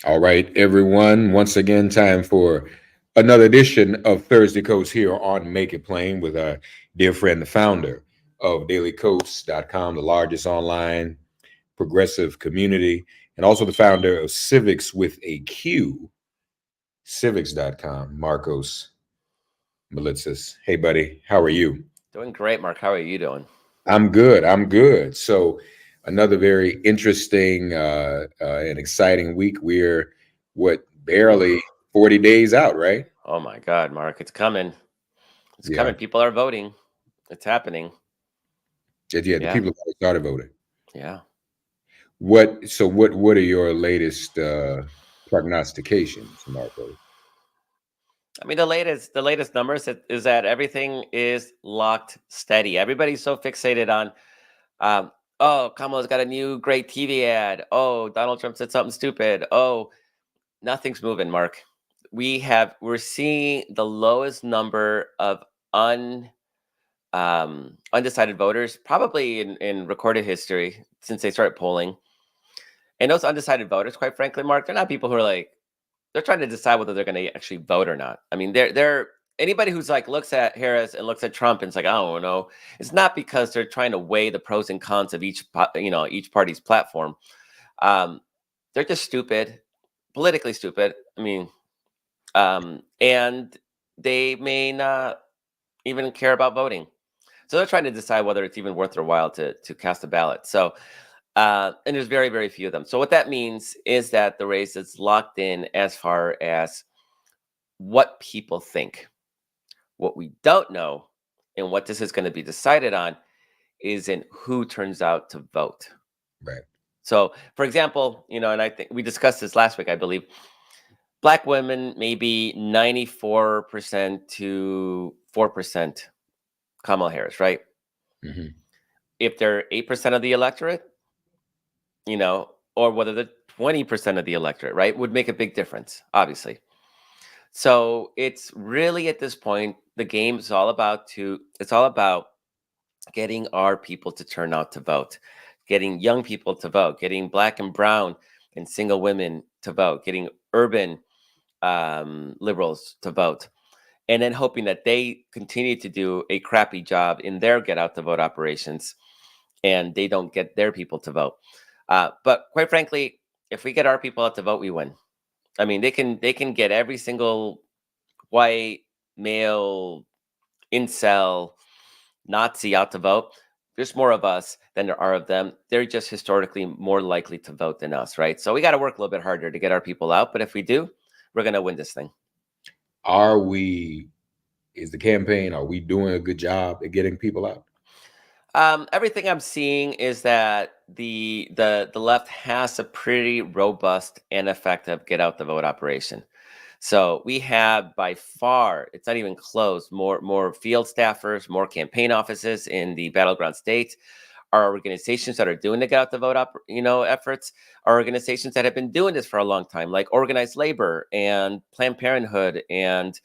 All right, everyone. Once again, time for another edition of Thursday Kos here on Make It Plain with our dear friend, the founder of dailykos.com, the largest online progressive community, and also the founder of Civics with a Q, civics.com, Markos Militsis. Hey, buddy, how are you? Doing great, Mark. How are you doing? I'm good. I'm good. So, another very interesting and exciting week. We're what Oof. barely 40 days out, right? Oh my God, Mark, it's coming. It's Yeah. coming. People are voting. It's happening. Yeah. The Yeah. people have already started voting. Yeah. What are your latest prognostications, Marco? I mean, the latest numbers is that everything is locked steady. Everybody's so fixated on, um, oh, Kamala's got a new great TV ad. Oh, Donald Trump said something stupid. Oh, nothing's moving, Mark. We're seeing the lowest number of undecided voters probably in recorded history since they started polling. And those undecided voters, quite frankly, Mark, they're not people who are like they're trying to decide whether they're going to actually vote or not. I mean, they're anybody who's like looks at Harris and looks at Trump and it's like I don't know. It's not because they're trying to weigh the pros and cons of each party's platform. Um, they're just stupid, politically stupid. I mean, and they may not even care about voting. So they're trying to decide whether it's even worth their while to cast a ballot. So, and there's very, very few of them. So what that means is that the race is locked in as far as what people think. What we don't know and what this is going to be decided on is in who turns out to vote. Right. So, for example, and I think we discussed this last week, I believe, black women maybe 94% to 4% Kamala Harris, right? Hmm. If they're 8% of the electorate, or whether the 20% of the electorate, right, would make a big difference, obviously. So it's really at this point, the game is all about it's all about getting our people to turn out to vote, getting young people to vote, getting black and brown and single women to vote, getting urban liberals to vote, and then hoping that they continue to do a crappy job in their get out the vote operations and they don't get their people to vote. But quite frankly, if we get our people out to vote, we win. I mean, they can get every single white male incel Nazi out to vote. There's more of us than there are of them. They're just historically more likely to vote than us, right? So we got to work a little bit harder to get our people out. But if we do, we're going to win this thing. Are we? Is the campaign? Are we doing a good job at getting people out? Everything I'm seeing is that the left has a pretty robust and effective get out the vote operation. So we have by far, it's not even close, more field staffers, more campaign offices in the battleground states. Our organizations that are doing the get out the vote efforts are organizations that have been doing this for a long time, like organized labor and Planned Parenthood and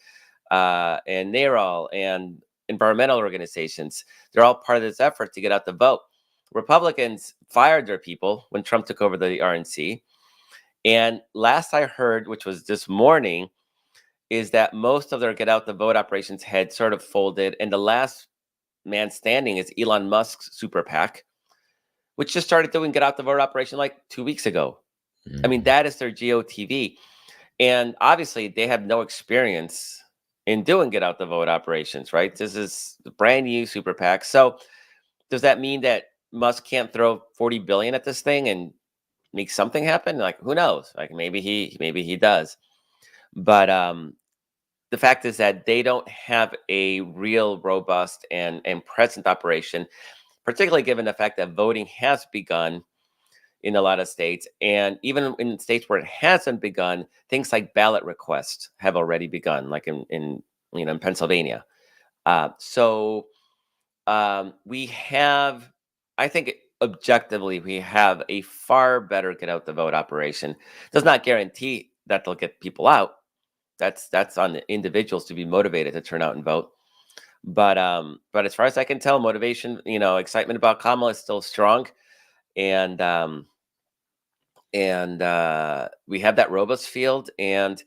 NARAL and environmental organizations. They're all part of this effort to get out the vote. Republicans fired their people when Trump took over the RNC. And last I heard, which was this morning, is that most of their get out the vote operations had sort of folded. And the last man standing is Elon Musk's super PAC, which just started doing get out the vote operation like 2 weeks ago. I mean, Mhm. that is their GOTV. And obviously, they have no experience in doing get out the vote operations, right? This is the brand new super PAC. So does that mean that Musk can't throw 40 billion at this thing and make something happen? Like, who knows? Like maybe he does. But the fact is that they don't have a real robust and present operation, particularly given the fact that voting has begun in a lot of states. And even in states where it hasn't begun, things like ballot requests have already begun, like in Pennsylvania. So we have, I think, objectively, we have a far better get out the vote operation. Does not guarantee that they'll get people out. That's on the individuals to be motivated to turn out and vote. But as far as I can tell, motivation, excitement about Kamala is still strong, and and we have that robust field. And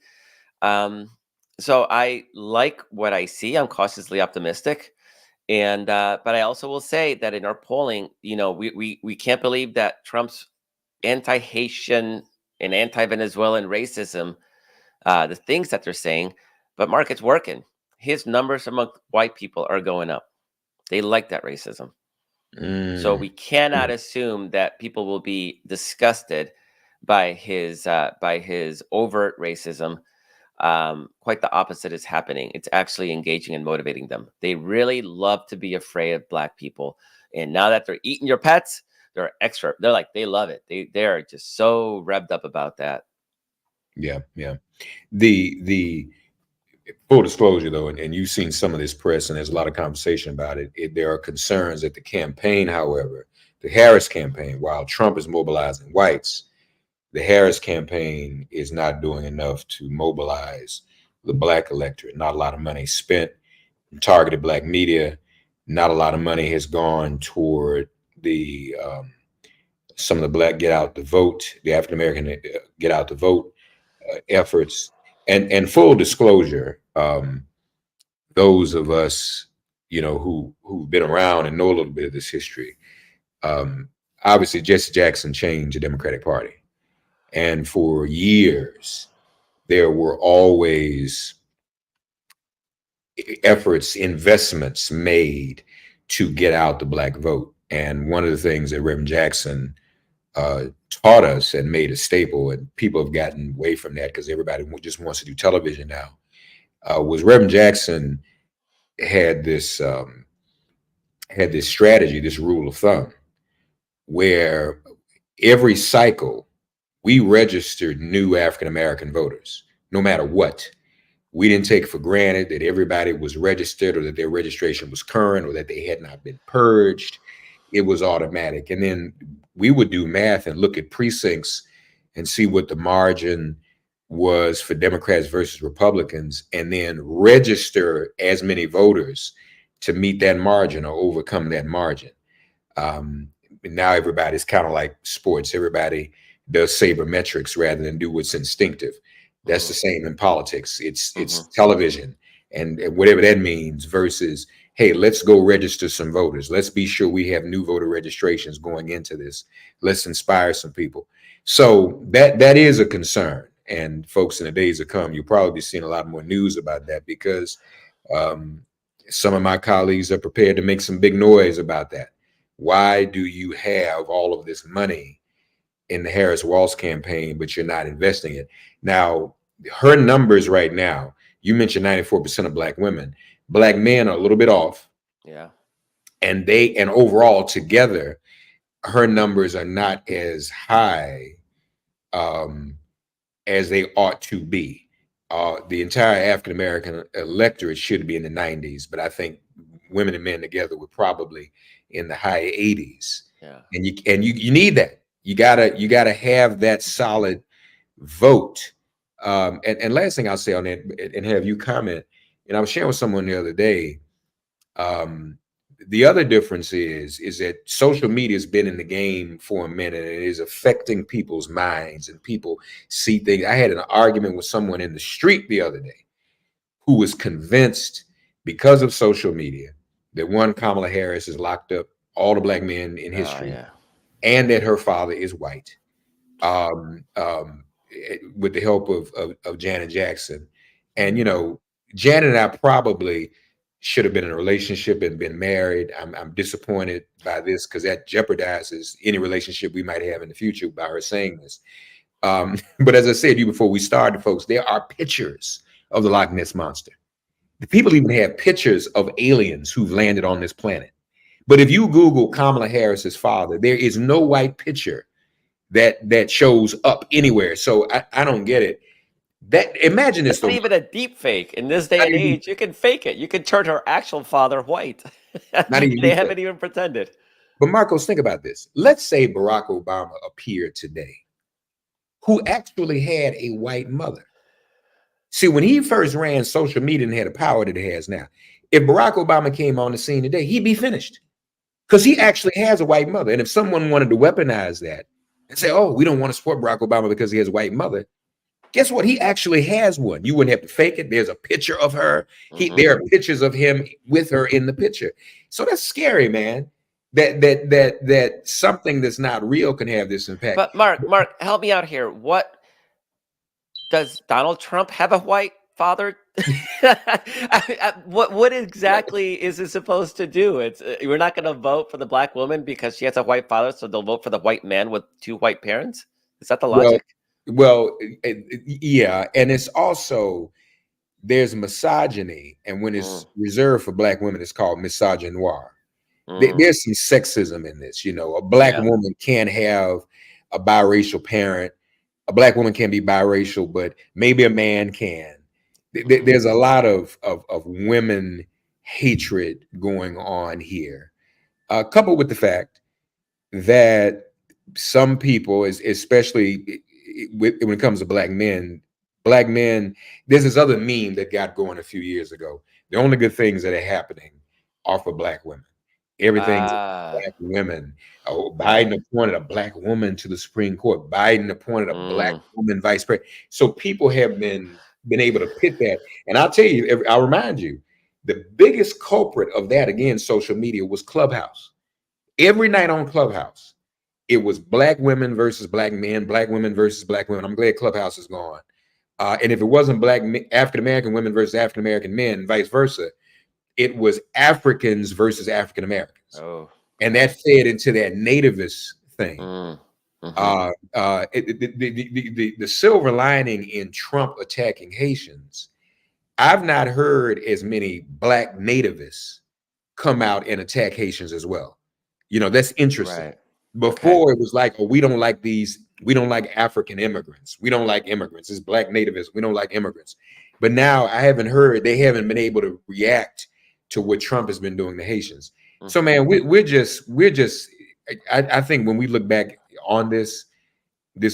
so I like what I see. I'm cautiously optimistic. And but I also will say that in our polling, we can't believe that Trump's anti-Haitian and anti-Venezuelan racism, the things that they're saying, but Mark, it's working. His numbers among white people are going up. They like that racism. So we cannot assume that people will be disgusted by his overt racism. Quite the opposite is happening. It's actually engaging and motivating them. They really love to be afraid of Black people, and now that they're eating your pets, they're extra. They're like, they love it. They're just so revved up about that. Yeah, yeah. The full disclosure though, and you've seen some of this press, and there's a lot of conversation about it. There are concerns that the campaign, however, the Harris campaign, while Trump is mobilizing whites, the Harris campaign is not doing enough to mobilize the Black electorate. Not a lot of money spent in targeted Black media. Not a lot of money has gone toward the some of the Black get out the vote, the African American get out the vote efforts. And full disclosure, those of us, who've been around and know a little bit of this history, obviously Jesse Jackson changed the Democratic Party. And for years, there were always efforts, investments made to get out the Black vote. And one of the things that Reverend Jackson taught us and made a staple, and people have gotten away from that because everybody just wants to do television now, was Reverend Jackson had this strategy, this rule of thumb, where every cycle we registered new African American voters, no matter what. We didn't take for granted that everybody was registered or that their registration was current or that they had not been purged. It was automatic. And then we would do math and look at precincts and see what the margin was for Democrats versus Republicans, and then register as many voters to meet that margin or overcome that margin. Now everybody's kind of like sports. Everybody does sabermetrics rather than do what's instinctive. That's the same in politics. It's television and whatever that means versus, hey, let's go register some voters. Let's be sure we have new voter registrations going into this. Let's inspire some people. So that is a concern. And folks, in the days to come, you'll probably be seeing a lot more news about that because some of my colleagues are prepared to make some big noise about that. Why do you have all of this money in the Harris Walz campaign, but you're not investing it? Now, her numbers right now, you mentioned 94% of Black women. Black men are a little bit off. Yeah. And overall together, her numbers are not as high as they ought to be. The entire African American electorate should be in the 90s, but I think women and men together were probably in the high 80s. Yeah. And you need that. You gotta have that solid vote. And last thing I'll say on that, and have you comment, and I was sharing with someone the other day, the other difference is that social media has been in the game for a minute and it is affecting people's minds and people see things. I had an argument with someone in the street the other day who was convinced because of social media that one, Kamala Harris has locked up all the Black men in history, and that her father is white, with the help of Janet Jackson. And, Janet and I probably should have been in a relationship and been married. I'm disappointed by this because that jeopardizes any relationship we might have in the future by her saying this. But as I said to you before we started, folks, there are pictures of the Loch Ness Monster. The people even have pictures of aliens who've landed on this planet. But if you Google Kamala Harris's father, there is no white picture that shows up anywhere. So I don't get it. Imagine this. It's not even a deep fake in this day and age. You can fake it. You can turn her actual father white. They haven't even pretended. But Markos, think about this. Let's say Barack Obama appeared today, who actually had a white mother. See, when he first ran, social media and had the power that it has now. If Barack Obama came on the scene today, he'd be finished because he actually has a white mother. And if someone wanted to weaponize that, and say, oh, we don't want to support Barack Obama because he has a white mother. Guess what? He actually has one. You wouldn't have to fake it. There's a picture of her. There are pictures of him with her in the picture. So that's scary, man. That something that's not real can have this impact. But Mark, help me out here. What does Donald Trump have a white father? What exactly is it supposed to do? It's we're not going to vote for the black woman because she has a white father, so they'll vote for the white man with two white parents. Is that the logic? Yeah, and it's also there's misogyny, and when it's reserved for black women, it's called misogynoir. There's some sexism in this. A black woman can't have a biracial parent. A black woman can be biracial, but maybe a man can. There's a lot of women hatred going on here, coupled with the fact that some people, especially when it comes to black men, there's this other meme that got going a few years ago. The only good things that are happening are for black women. Everything's black women. Oh, Biden appointed a black woman to the Supreme Court. Biden appointed a black woman vice president. So people have been able to pit that. And I'll tell you, I'll remind you, the biggest culprit of that, again, social media, was Clubhouse. Every night on Clubhouse, it was black women versus black men, black women versus black women. I'm glad Clubhouse is gone. And if it wasn't black African-American women versus African-American men, vice versa, it was Africans versus African Americans, and that fed into that nativist thing. The silver lining in Trump attacking Haitians, I've not heard as many black nativists come out and attack Haitians as well. That's interesting. Right. Before it was like, oh, we don't like African immigrants. We don't like immigrants. It's black nativists. We don't like immigrants. But now they haven't been able to react to what Trump has been doing to Haitians. So, man, we're just. I think when we look back on this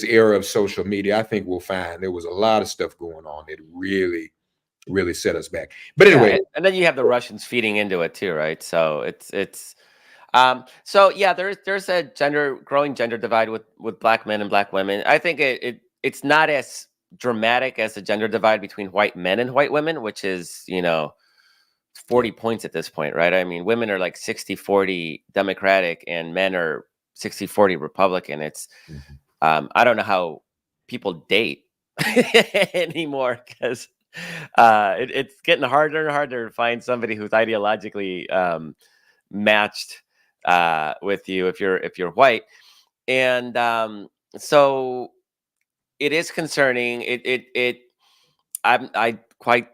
era of social media, I think we'll find there was a lot of stuff going on that really, really set us back. But anyway, and then you have the Russians feeding into it too, right? So it's. So yeah, there's a growing gender divide with black men and black women. I think it's not as dramatic as the gender divide between white men and white women, which is 40 points at this point, right? I mean, women are like 60-40 Democratic and men are 60-40 Republican. It's I don't know how people date anymore because it's getting harder and harder to find somebody who's ideologically matched with you if you're white. And so it is concerning. I quite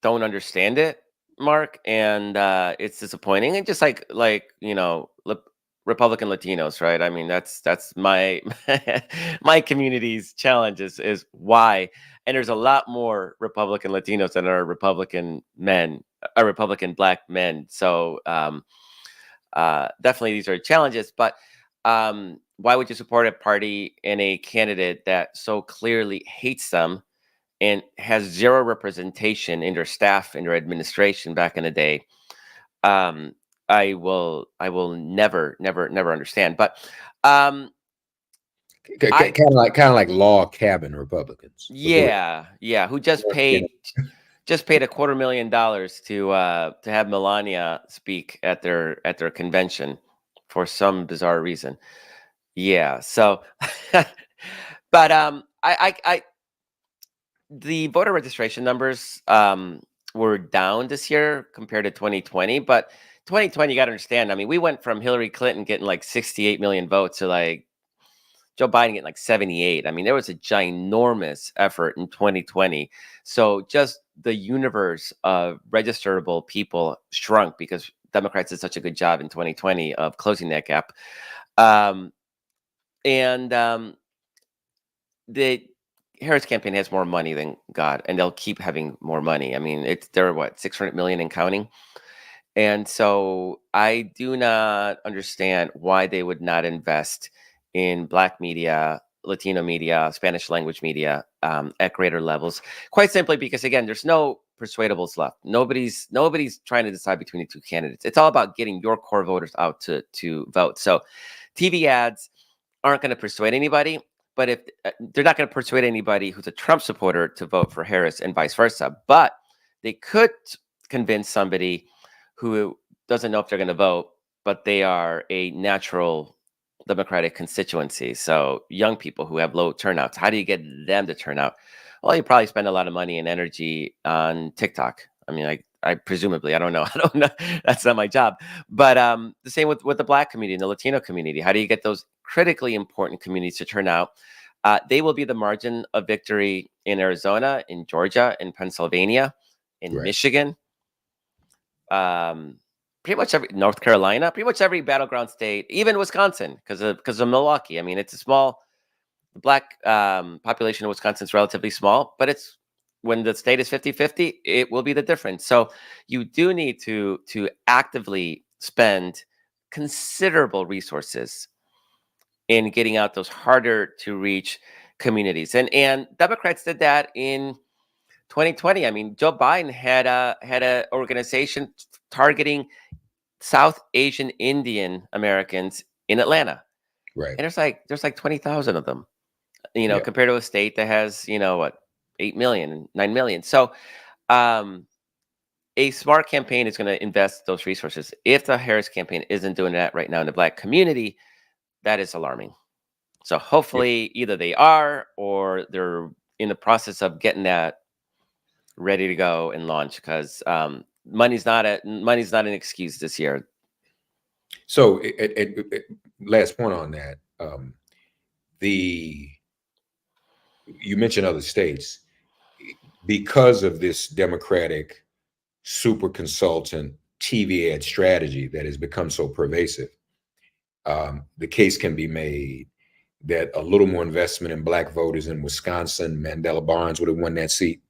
don't understand it, Mark, and it's disappointing. And just like Republican Latinos, right? I mean, that's my my community's challenge is why. And there's a lot more Republican Latinos than are Republican black men. So definitely these are challenges. But why would you support a party and a candidate that so clearly hates them and has zero representation in their staff, in their administration back in the day? I will never understand. But kind of like log cabin Republicans. Yeah, who just paid $250,000 to have Melania speak at their convention for some bizarre reason. Yeah, so but I the voter registration numbers were down this year compared to 2020, but 2020, you got to understand, I mean, we went from Hillary Clinton getting like 68 million votes to like Joe Biden getting like 78. I mean, there was a ginormous effort in 2020. So just the universe of registerable people shrunk because Democrats did such a good job in 2020 of closing that gap. The Harris campaign has more money than God, and they'll keep having more money. I mean, they're what, 600 million and counting. And so I do not understand why they would not invest in Black media, Latino media, Spanish language media at greater levels. Quite simply because, again, there's no persuadables left. Nobody's trying to decide between the two candidates. It's all about getting your core voters out to vote. So TV ads aren't going to persuade anybody. But if they're not going to persuade anybody who's a Trump supporter to vote for Harris and vice versa, but they could convince somebody who doesn't know if they're going to vote, but they are a natural Democratic constituency. So young people who have low turnouts, how do you get them to turn out? Well, you probably spend a lot of money and energy on TikTok. I mean, I presumably, I don't know. I don't know. That's not my job. But the same with the Black community and the Latino community. How do you get those critically important communities to turn out? They will be the margin of victory in Arizona, in Georgia, in Pennsylvania, in Right. Michigan, pretty much every North Carolina, pretty much every battleground state, even Wisconsin, because of Milwaukee. I mean, it's a small. The Black population of Wisconsin is relatively small, but it's when the state is 50-50, it will be the difference. So you do need to actively spend considerable resources in getting out those harder to reach communities. And Democrats did that in 2020. I mean, Joe Biden had a organization targeting South Asian Indian Americans in Atlanta. Right. And there's like 20,000 of them, Yeah. compared to a state that has, what, 8 million, 9 million. So um, a smart campaign is going to invest those resources. If the Harris campaign isn't doing that right now in the Black community, that is alarming. So Yeah. hopefully either they are or they're in the process of getting that ready to go and launch, because money's not an excuse this year. So, last point on that, the you mentioned other states because of this Democratic super consultant TV ad strategy that has become so pervasive. The case can be made that a little more investment in Black voters in Wisconsin, Mandela Barnes would have won that seat.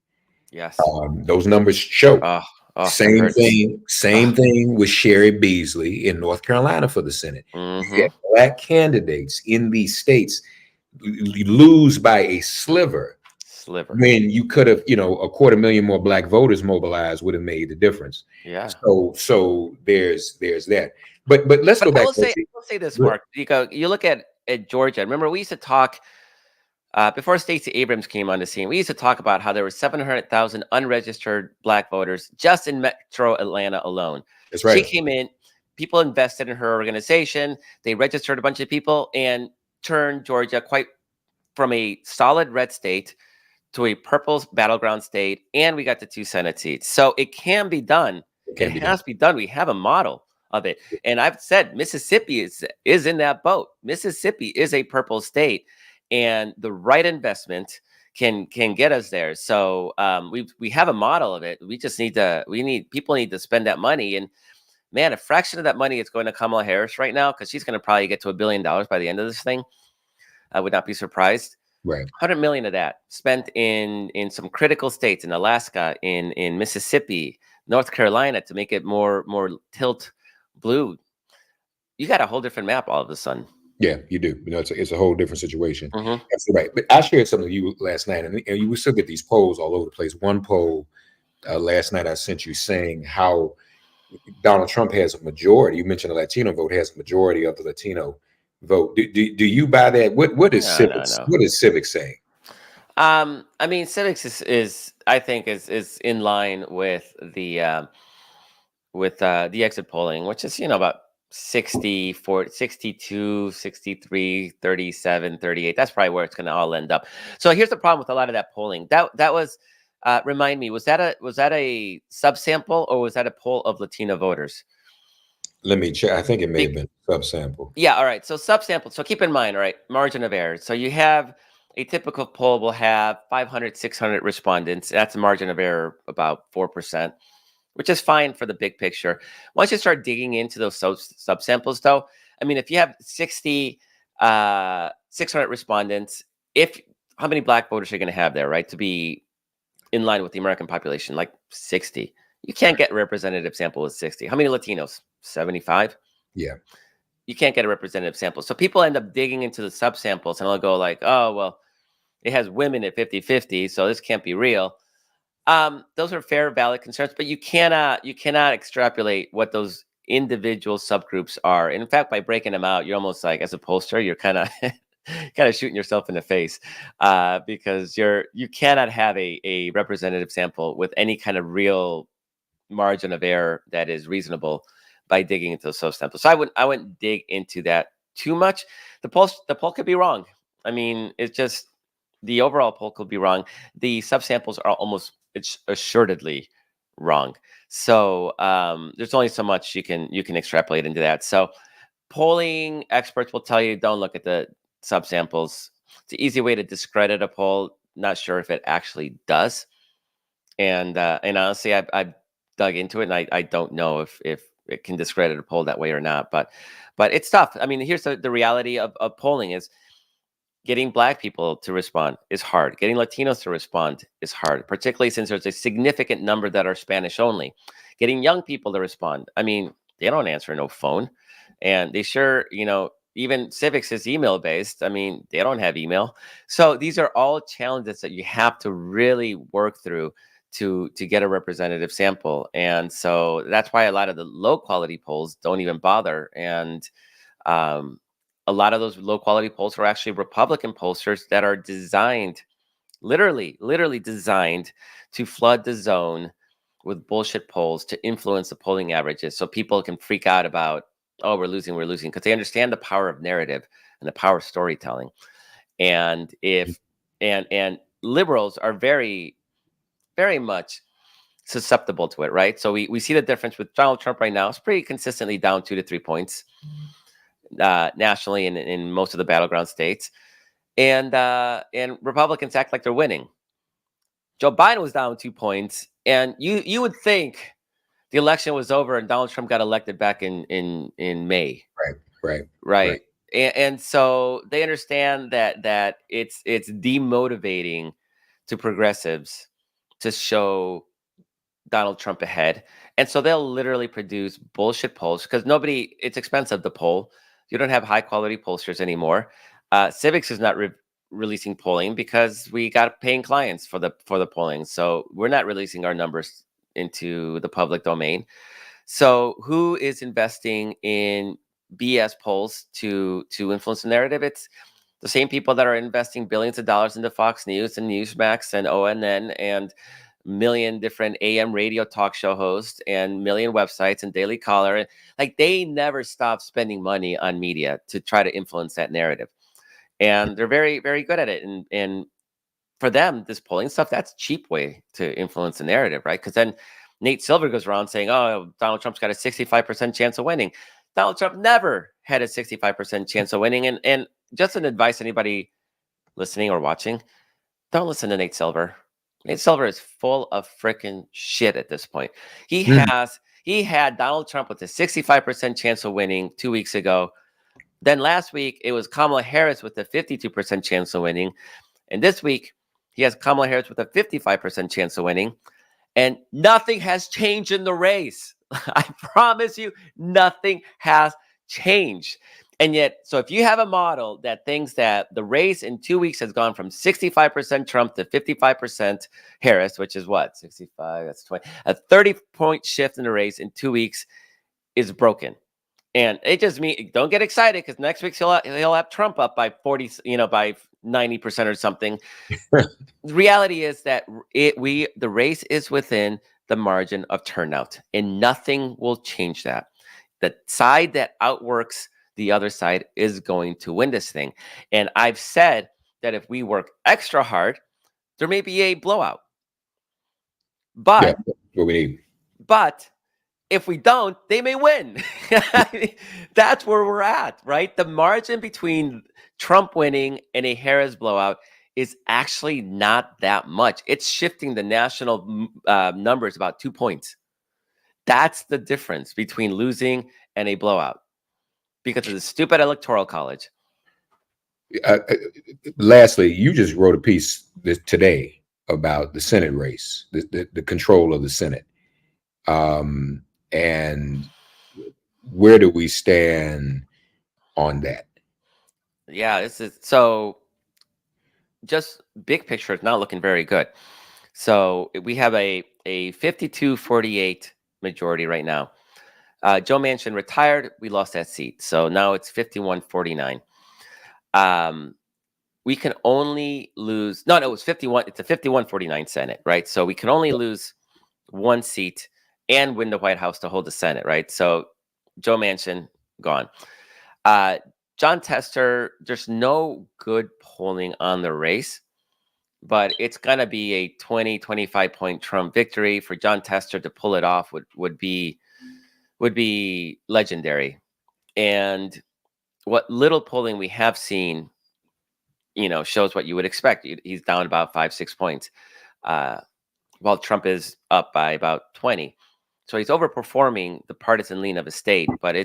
Yes. Those numbers show. Oh, it Same hurts. thing. Same thing with Sherry Beasley in North Carolina for the Senate. You Mm-hmm. had Black candidates in these states lose by a sliver when you could have, 250,000 more Black voters mobilized would have made the difference. Yeah. So there's that. But let's go I back. will say this, Mark. You look at Georgia. Remember, we used to talk before Stacey Abrams came on the scene. We used to talk about how there were 700,000 unregistered Black voters just in Metro Atlanta alone. That's She right. came in, people invested in her organization. They registered a bunch of people and turned Georgia quite from a solid red state to a purple battleground state, and we got the 2 Senate seats. So it can be done. It has to be done. We have a model of it. And I've said Mississippi is in that boat. Mississippi is a purple state, and the right investment can get us there. So we have a model of it. We just people need to spend that money. And man, a fraction of that money is going to Kamala Harris right now, because she's going to probably get to $1 billion by the end of this thing. I would not be surprised. Right. 100 million of that spent in some critical states, in Alaska, in Mississippi, North Carolina, to make it more tilt blue. You got a whole different map all of a sudden. Yeah, you do. It's a whole different situation. Mm-hmm. That's right. But I shared something with you last night, and you still get these polls all over the place. One poll last night I sent you saying how Donald Trump has a majority. You mentioned the Latino vote has a majority of the Latino vote. Do you buy that? What is civics? No. What is civics saying? I mean, civics is I think is in line with the exit polling, which is about 60, 40, 62, 63, 37, 38. That's probably where it's going to all end up. So here's the problem with a lot of that polling. That was remind me, was that a subsample, or was that a poll of Latino voters? Let me check. I think it may have been subsample. Yeah, all right. So subsample. So keep in mind, all right, margin of error. So you have a typical poll will have 500, 600 respondents. That's a margin of error about 4%, which is fine for the big picture. Once you start digging into those subsamples, though, I mean, if you have 60, 600 respondents, how many Black voters are you going to have there, right, to be in line with the American population? Like 60. You can't get a representative sample with 60. How many Latinos? 75? Yeah. You can't get a representative sample. So people end up digging into the subsamples, and they'll go like, oh, well, it has women at 50-50, so this can't be real. Those are fair, valid concerns, but you cannot extrapolate what those individual subgroups are. In fact, by breaking them out, you're almost like, as a pollster, you're kind of kind of shooting yourself in the face, because you cannot have a representative sample with any kind of real margin of error that is reasonable by digging into the subsample. So I wouldn't dig into that too much. The poll could be wrong. I mean, it's just the overall poll could be wrong. The subsamples are almost assuredly wrong. So there's only so much you can extrapolate into that. So polling experts will tell you don't look at the subsamples. It's an easy way to discredit a poll. Not sure if it actually does. And honestly, I've dug into it, and I don't know if it can discredit a poll that way or not. But it's tough. I mean, here's the reality of polling is getting Black people to respond is hard. Getting Latinos to respond is hard, particularly since there's a significant number that are Spanish only. Getting young people to respond. I mean, they don't answer no phone, and they sure, even civics is email based. I mean, they don't have email. So these are all challenges that you have to really work through to get a representative sample. And so that's why a lot of the low quality polls don't even bother. And um, a lot of those low quality polls are actually Republican pollsters that are designed, literally designed to flood the zone with bullshit polls to influence the polling averages so people can freak out about, oh, we're losing, because they understand the power of narrative and the power of storytelling. And if and liberals are very, very much susceptible to it, right? So we see the difference with Donald Trump right now. It's pretty consistently down 2 to 3 points nationally and in most of the battleground states. And Republicans act like they're winning. Joe Biden was down 2 points, and you would think the election was over and Donald Trump got elected back in May, Right, right, right. right? And so they understand that it's demotivating to progressives to show Donald Trump ahead. And so they'll literally produce bullshit polls because it's expensive to poll. You don't have high quality pollsters anymore. Civics is not releasing polling because we got paying clients for the polling. So we're not releasing our numbers into the public domain. So who is investing in BS polls to influence the narrative? It's the same people that are investing billions of dollars into Fox News and Newsmax and ONN and million different AM radio talk show hosts and million websites and Daily Caller. Like, they never stop spending money on media to try to influence that narrative. And they're very, very good at it. And for them, this polling stuff, that's a cheap way to influence the narrative, right? Because then Nate Silver goes around saying, oh, Donald Trump's got a 65% chance of winning. Donald Trump never had a 65% chance of winning. And just an advice, anybody listening or watching, don't listen to Nate Silver. Nate Silver is full of freaking shit at this point. He had Donald Trump with a 65% chance of winning 2 weeks ago. Then last week, it was Kamala Harris with a 52% chance of winning. And this week, he has Kamala Harris with a 55% chance of winning. And nothing has changed in the race. I promise you, nothing has changed. And yet, so if you have a model that thinks that the race in 2 weeks has gone from 65% Trump to 55% Harris, which is what? 65, that's 20. A 30-point shift in the race in 2 weeks is broken. And it just means, don't get excited because next week he'll have Trump up by 40, by 90% or something. The reality is that the race is within the margin of turnout, and nothing will change that. The side that outworks the other side is going to win this thing. And I've said that if we work extra hard, there may be a blowout. But that's what we need. But if we don't, they may win. That's where we're at, right? The margin between Trump winning and a Harris blowout is actually not that much. It's shifting the national numbers about 2 points. That's the difference between losing and a blowout because of the stupid electoral college. Lastly, you just wrote a piece today about the Senate race, the control of the Senate. And where do we stand on that? Yeah, this is so just big picture is not looking very good. So we have a 52-48 majority right now. Joe Manchin retired. We lost that seat. So now it's 51-49. We can only lose. No, it was 51. It's a 51-49 Senate, right? So we can only lose one seat and win the White House to hold the Senate, right? So Joe Manchin, gone. John Tester, there's no good polling on the race, but it's going to be a 20, 25 point Trump victory. For John Tester to pull it off would be legendary. And what little polling we have seen, shows what you would expect. He's down about 5-6 points, while Trump is up by about 20. So he's overperforming the partisan lean of his state, but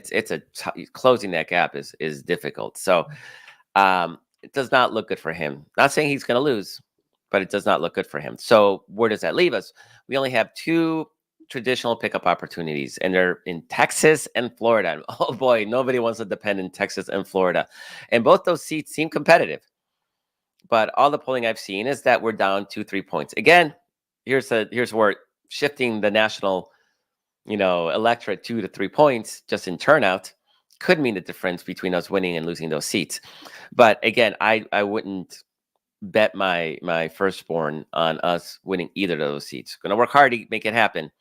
closing that gap is difficult. So it does not look good for him. Not saying he's going to lose, but it does not look good for him. So where does that leave us? We only have 2 traditional pickup opportunities, and they're in Texas and Florida. And oh boy, nobody wants to depend in Texas and Florida. And both those seats seem competitive. But all the polling I've seen is that we're down 2-3 points. Again, here's where shifting the national, electorate 2 to 3 points just in turnout could mean the difference between us winning and losing those seats. But again, I wouldn't bet my firstborn on us winning either of those seats. Going to work hard to make it happen,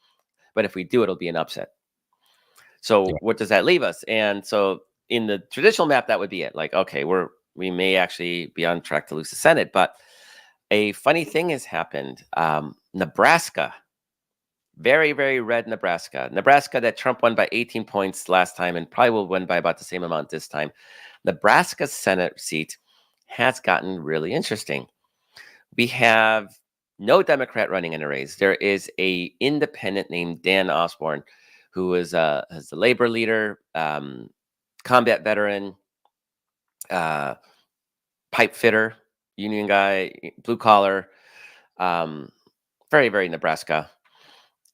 but if we do, it'll be an upset. So what does that leave us? And so in the traditional map, that would be it. Like, okay, we may actually be on track to lose the Senate, but a funny thing has happened. Nebraska, very, very red Nebraska. Nebraska that Trump won by 18 points last time and probably will win by about the same amount this time. Nebraska Senate seat has gotten really interesting. We have no Democrat running in a race. There is a independent named Dan Osborne, who is the labor leader, combat veteran, pipe fitter, union guy, blue collar, very, very Nebraska.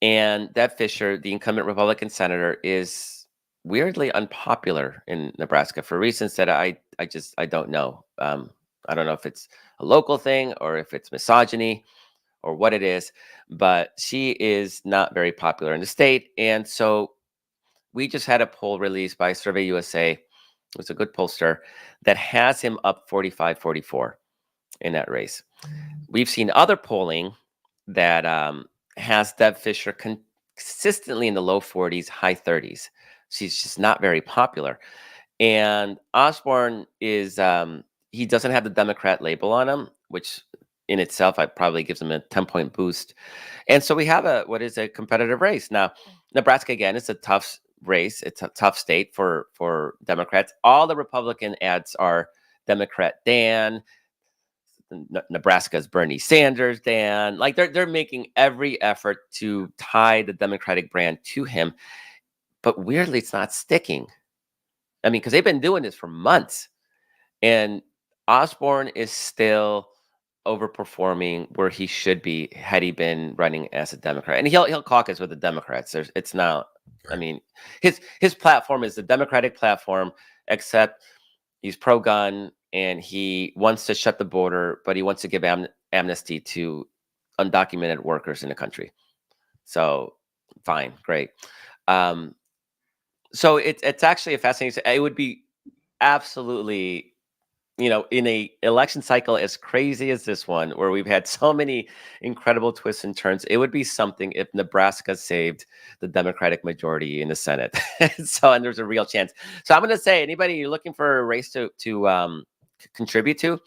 And Deb Fischer, the incumbent Republican senator, is weirdly unpopular in Nebraska for reasons that I don't know. I don't know if it's a local thing or if it's misogyny or what it is, but she is not very popular in the state. And so we just had a poll released by Survey USA. It's a good pollster that has him up 45-44 in that race. We've seen other polling that has Deb Fischer consistently in the low 40s, high 30s. She's just not very popular. And Osborne is, he doesn't have the Democrat label on him, which in itself probably gives him a 10-point boost. And so we have what is a competitive race. Now, Nebraska, again, is a tough race. It's a tough state for Democrats. All the Republican ads are Democrat Dan, Nebraska's Bernie Sanders Dan. Like they're making every effort to tie the Democratic brand to him. But weirdly, it's not sticking. I mean, because they've been doing this for months. And Osborne is still overperforming where he should be had he been running as a Democrat. And he'll caucus with the Democrats. It's not, I mean, his platform is the Democratic platform, except he's pro-gun and he wants to shut the border, but he wants to give amnesty to undocumented workers in the country. So fine, great. So it's actually a fascinating. It would be absolutely, in a election cycle as crazy as this one, where we've had so many incredible twists and turns, it would be something if Nebraska saved the Democratic majority in the Senate. And there's a real chance. So I'm going to say, anybody you're looking for a race to contribute to,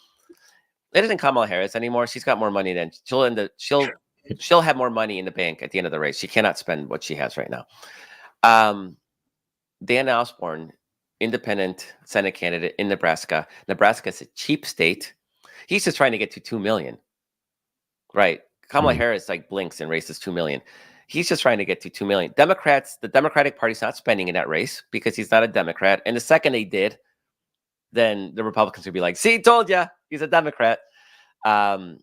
it isn't Kamala Harris anymore. She's got more money than she'll have more money in the bank at the end of the race. She cannot spend what she has right now. Dan Osborne, independent Senate candidate in Nebraska. Nebraska is a cheap state. He's just trying to get to 2 million, right? Kamala Harris blinks and raises 2 million. He's just trying to get to 2 million. Democrats, the Democratic Party's not spending in that race because he's not a Democrat. And the second they did, then the Republicans would be like, "See, told ya, he's a Democrat." We're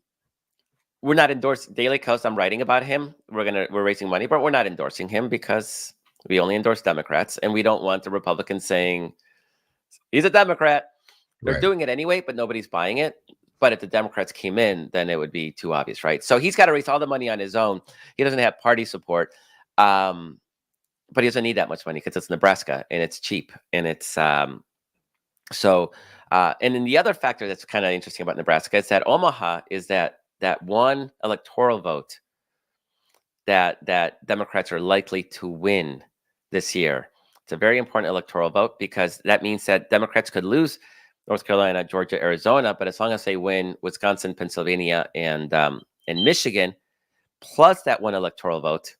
not endorsing Daily Kos. I'm writing about him. We're raising money, but we're not endorsing him because we only endorse Democrats, and we don't want the Republicans saying he's a Democrat. They're doing it anyway, but nobody's buying it. But if the Democrats came in, then it would be too obvious, right? So he's got to raise all the money on his own. He doesn't have party support. but he doesn't need that much money because it's Nebraska and it's cheap and it's and then the other factor that's kind of interesting about Nebraska is that Omaha is that one electoral vote that Democrats are likely to win this year. It's a very important electoral vote because that means that Democrats could lose North Carolina, Georgia, Arizona, but as long as they win Wisconsin, Pennsylvania, and Michigan, plus that one electoral vote,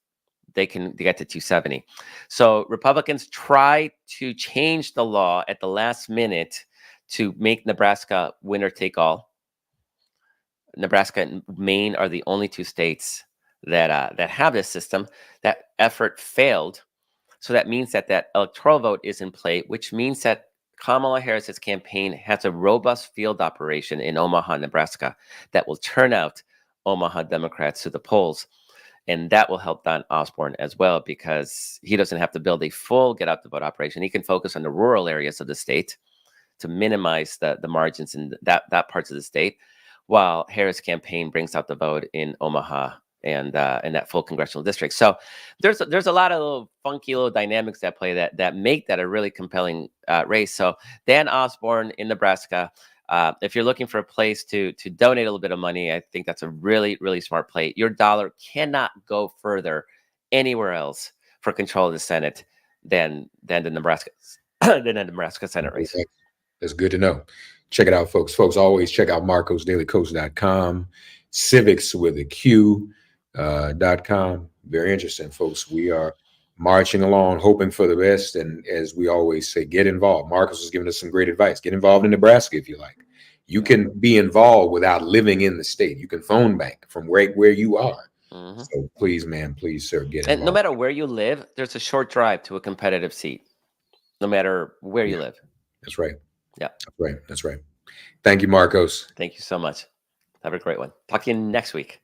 they get to 270. So Republicans try to change the law at the last minute to make Nebraska winner take all. Nebraska and Maine are the only two states that have this system. That effort failed. So that means that electoral vote is in play, which means that Kamala Harris's campaign has a robust field operation in Omaha, Nebraska, that will turn out Omaha Democrats to the polls. And that will help Dan Osborne as well, because he doesn't have to build a full get out the vote operation. He can focus on the rural areas of the state to minimize the margins in that parts of the state, while Harris' campaign brings out the vote in Omaha and in that full congressional district. So there's a lot of little funky little dynamics that play that make that a really compelling race. So Dan Osborne in Nebraska. If you're looking for a place to donate a little bit of money, I think that's a really, really smart play. Your dollar cannot go further anywhere else for control of the Senate than the Nebraska Senate race. That's good to know. Check it out, folks. Folks, always check out MarkosDailyKos.com, civics with a Q.com. Very interesting, folks. We are marching along, hoping for the best. And as we always say, get involved. Markos has given us some great advice. Get involved in Nebraska if you like. You can be involved without living in the state. You can phone bank from where you are. Mm-hmm. So please, man, please, sir, get involved. And no matter where you live, there's a short drive to a competitive seat, no matter where you live. That's right. Yeah. That's right. That's right. Thank you, Markos. Thank you so much. Have a great one. Talk to you next week.